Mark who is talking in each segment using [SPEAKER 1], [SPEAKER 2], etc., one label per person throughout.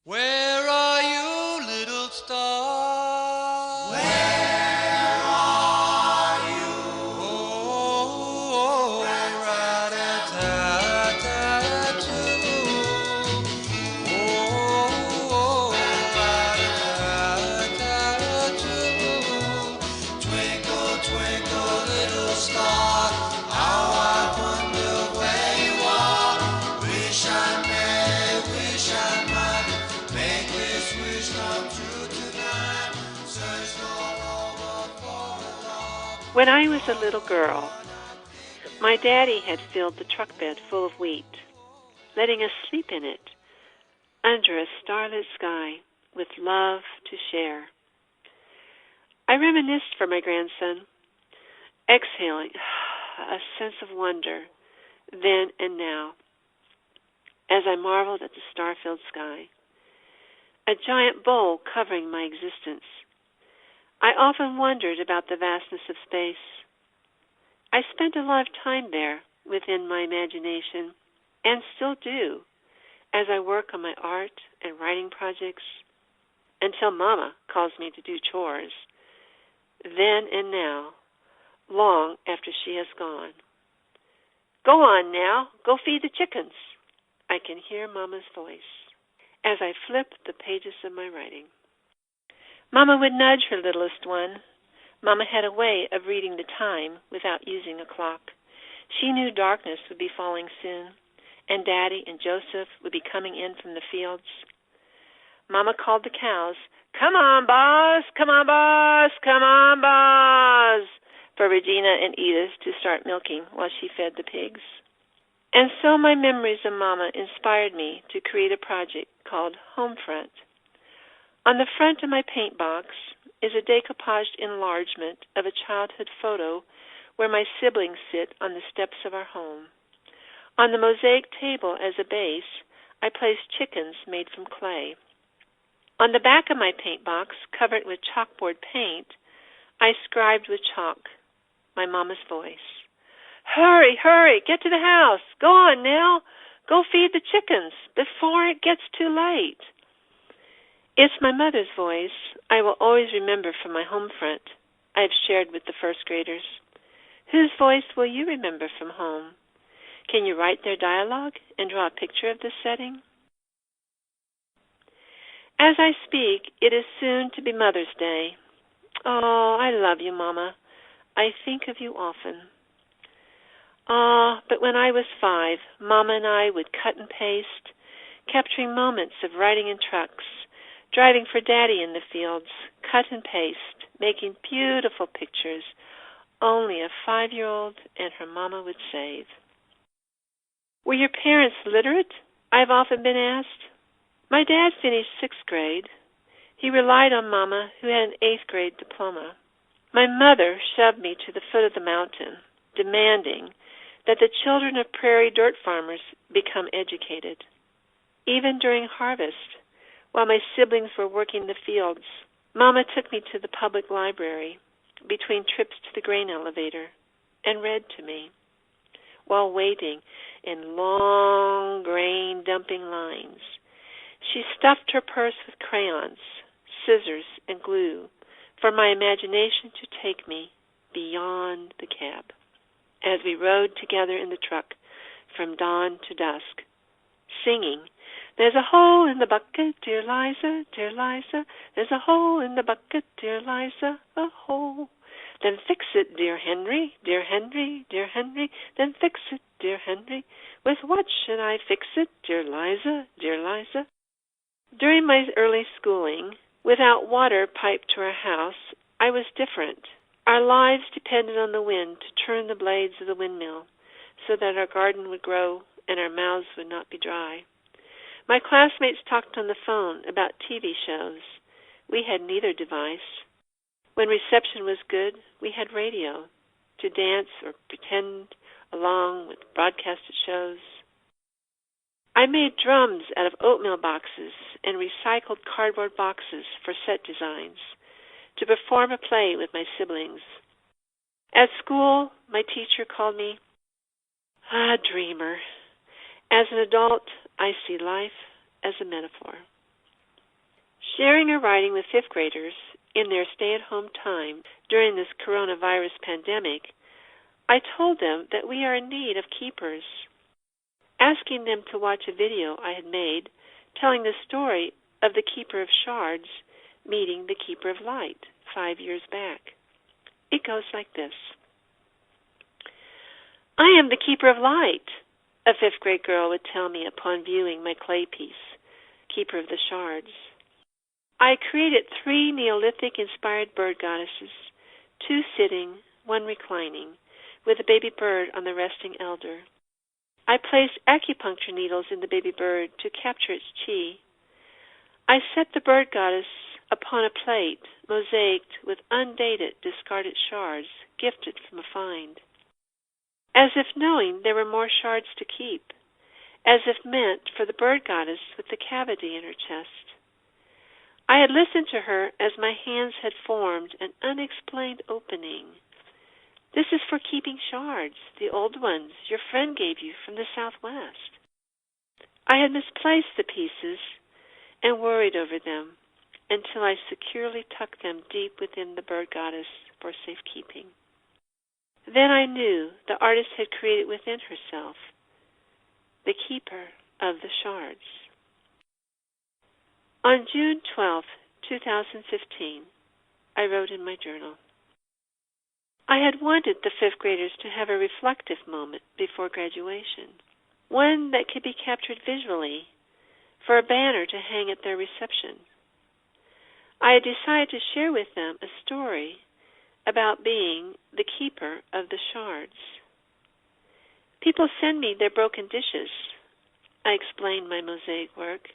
[SPEAKER 1] Where are you, little star?
[SPEAKER 2] Where are you?
[SPEAKER 1] Oh, rat-a-tat-tat-too. Oh, rat-a-tat-tat-too. Twinkle, twinkle, little star, how I wonder where you are. Wish I may, wish I might make this wish come true tonight. Searched all over for a love
[SPEAKER 3] When I was a
[SPEAKER 1] so
[SPEAKER 3] little girl,
[SPEAKER 1] I think
[SPEAKER 3] my
[SPEAKER 1] of
[SPEAKER 3] daddy
[SPEAKER 1] you.
[SPEAKER 3] had filled the truck bed full of wheat, letting us sleep in it under a starlit sky with love to share. I reminisced for my grandson, exhaling a sense of wonder then and now as I marveled at the star-filled sky, a giant bowl covering my existence. I often wondered about the vastness of space. I spent a lot of time there within my imagination, and still do, as I work on my art and writing projects, until Mama calls me to do chores, then and now, long after she has gone. Go on now, go feed the chickens. I can hear Mama's voice as I flip the pages of my writing. Mama would nudge her littlest one. Mama had a way of reading the time without using a clock. She knew darkness would be falling soon, and Daddy and Joseph would be coming in from the fields. Mama called the cows, "Come on, boss, come on, boss, come on, boss," for Regina and Edith to start milking while she fed the pigs. And so my memories of Mama inspired me to create a project called Homefront. On the front of my paint box is a decoupaged enlargement of a childhood photo where my siblings sit on the steps of our home. On the mosaic table as a base, I placed chickens made from clay. On the back of my paint box, covered with chalkboard paint, I scribed with chalk my mama's voice. "Hurry, hurry, get to the house. Go on now. Go feed the chickens before it gets too late." It's my mother's voice I will always remember from my home front I have shared with the first graders. Whose voice will you remember from home? Can you write their dialogue and draw a picture of this setting? As I speak, it is soon to be Mother's Day. Oh, I love you, Mama. I think of you often. But when I was 5, Mama and I would cut and paste, capturing moments of riding in trucks, driving for Daddy in the fields, cut and paste, making beautiful pictures only a 5-year-old and her mama would save. Were your parents literate? I've often been asked. My dad finished 6th grade. He relied on Mama, who had an 8th grade diploma. My mother shoved me to the foot of the mountain, demanding that the children of prairie dirt farmers become educated. Even during harvest, while my siblings were working the fields, Mama took me to the public library between trips to the grain elevator and read to me while waiting in long grain dumping lines. She stuffed her purse with crayons, scissors, and glue for my imagination to take me beyond the cab. As we rode together in the truck from dawn to dusk, singing, "There's a hole in the bucket, dear Liza, dear Liza. There's a hole in the bucket, dear Liza, a hole. Then fix it, dear Henry, dear Henry, dear Henry. Then fix it, dear Henry. With what should I fix it, dear Liza, dear Liza?" During my early schooling, without water piped to our house, I was different. Our lives depended on the wind to turn the blades of the windmill so that our garden would grow and our mouths would not be dry. My classmates talked on the phone about TV shows. We had neither device. When reception was good, we had radio to dance or pretend along with broadcasted shows. I made drums out of oatmeal boxes and recycled cardboard boxes for set designs to perform a play with my siblings. At school, my teacher called me a dreamer. As an adult, I see life as a metaphor. Sharing a writing with fifth graders in their stay-at-home time during this coronavirus pandemic, I told them that we are in need of keepers, asking them to watch a video I had made telling the story of the Keeper of Shards meeting the Keeper of Light 5 years back. It goes like this. "I am the Keeper of Light," a fifth-grade girl would tell me upon viewing my clay piece, Keeper of the Shards. I created 3 Neolithic-inspired bird goddesses, 2 sitting, 1 reclining, with a baby bird on the resting elder. I placed acupuncture needles in the baby bird to capture its chi. I set the bird goddess upon a plate mosaicked with undated, discarded shards gifted from a find, as if knowing there were more shards to keep, as if meant for the bird goddess with the cavity in her chest. I had listened to her as my hands had formed an unexplained opening. "This is for keeping shards, the old ones your friend gave you from the Southwest." I had misplaced the pieces and worried over them until I securely tucked them deep within the bird goddess for safekeeping. Then I knew the artist had created within herself the keeper of the shards. On June 12, 2015, I wrote in my journal, "I had wanted the fifth graders to have a reflective moment before graduation, one that could be captured visually for a banner to hang at their reception. I had decided to share with them a story about being the keeper of the shards. People send me their broken dishes. I explain my mosaic work.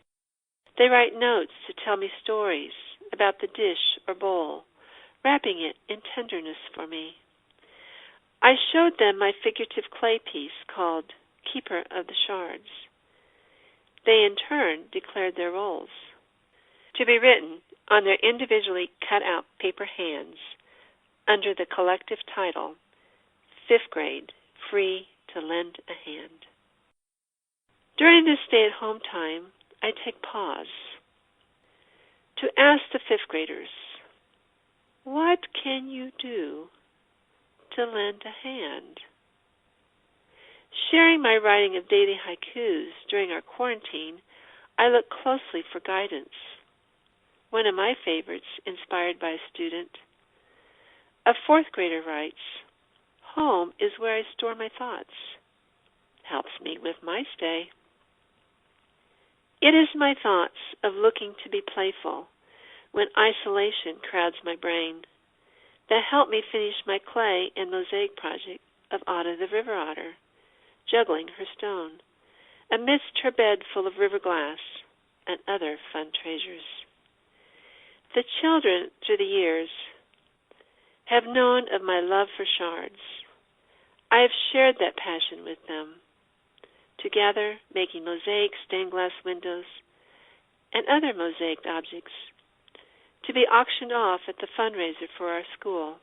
[SPEAKER 3] They write notes to tell me stories about the dish or bowl, wrapping it in tenderness for me. I showed them my figurative clay piece called Keeper of the Shards. They in turn declared their roles, to be written on their individually cut-out paper hands under the collective title, 5th Grade, Free to Lend a Hand. During this stay-at-home time, I take pause to ask the 5th graders, what can you do to lend a hand? Sharing my writing of daily haikus during our quarantine, I look closely for guidance. One of my favorites, inspired by a student, a 4th grader writes, "Home is where I store my thoughts. Helps me with my stay." It is my thoughts of looking to be playful when isolation crowds my brain that help me finish my clay and mosaic project of Otta the river otter, juggling her stone, amidst her bed full of river glass and other fun treasures. The children, through the years, have known of my love for shards. I have shared that passion with them, together making mosaic stained glass windows and other mosaic objects to be auctioned off at the fundraiser for our school.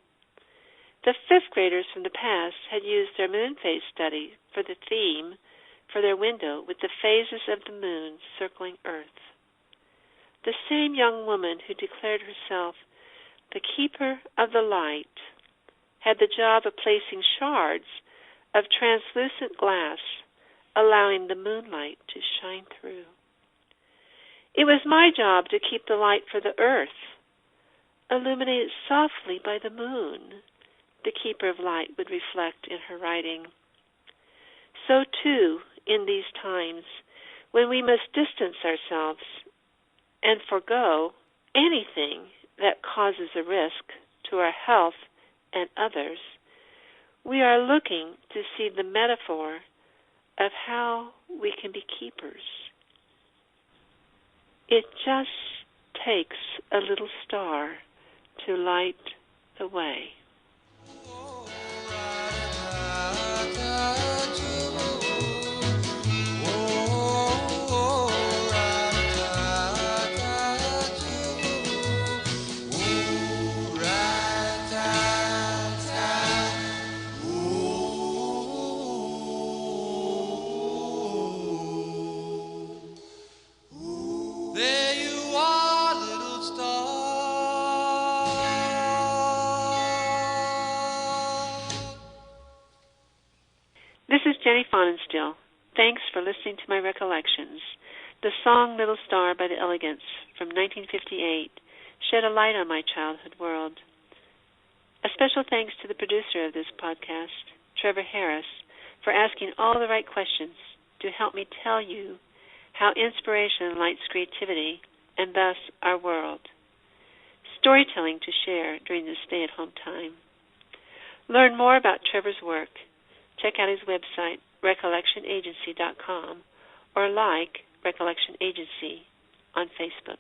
[SPEAKER 3] The 5th graders from the past had used their moon phase study for the theme for their window with the phases of the moon circling Earth. The same young woman who declared herself the keeper of the light had the job of placing shards of translucent glass, allowing the moonlight to shine through. It was my job to keep the light for the Earth, illuminated softly by the moon, the keeper of light would reflect in her writing. So too, in these times, when we must distance ourselves and forego anything that causes a risk to our health and others, we are looking to see the metaphor of how we can be keepers. It just takes a little star to light the way.
[SPEAKER 1] There you are, little
[SPEAKER 3] Annie Faunenstiel. Thanks for listening to my recollections. The song Little Star by the Elegants from 1958 shed a light on my childhood world. A special thanks to the producer of this podcast, Trevor Harris, for asking all the right questions to help me tell you how inspiration enlightens creativity and thus our world. Storytelling to share during this stay-at-home time. Learn more about Trevor's work. Check out his website, recollectionagency.com, or like Recollection Agency on Facebook.